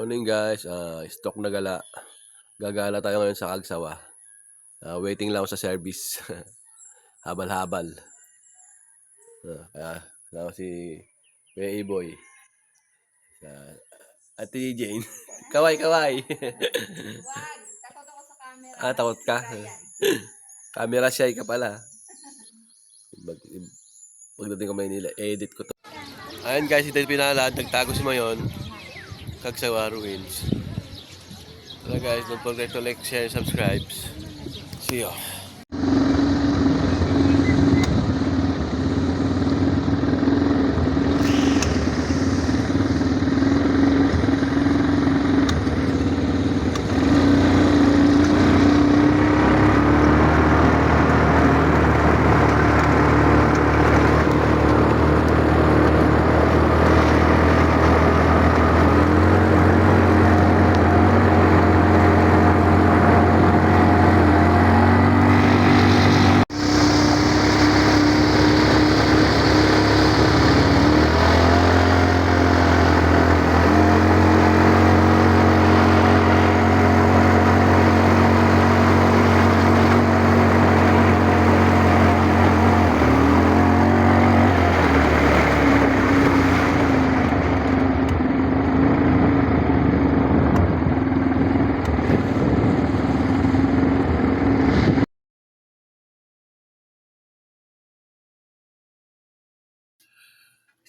Morning guys, stock na gala. Gagala tayo ngayon sa Kagsawa. Waiting lang ako sa service. Habal-habal. Kasama si Kuya Iboy. Ate Jane. Kaway. Wag, takot ako sa camera. Takot ka? Camera shy ka pala. Pagdating ko Maynila, edit ko to. Ayan guys, ito yung pinalad. Nagtago si Mayon. Kagsawa Ruins. So guys, don't forget to like, share, and subscribe. See you.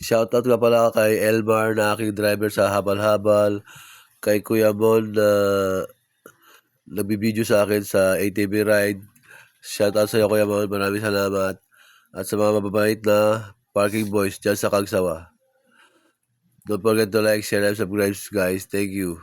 Shoutout nga pala kay Elmar na aking driver sa Habal-Habal, kay Kuya Mon na nagbibideo sa akin sa ATV ride. Shoutout sa iyo Kuya Mon, maraming salamat. At sa mga mababait na parking boys dyan sa Kagsawa. Don't forget to like, share, and subscribe guys. Thank you.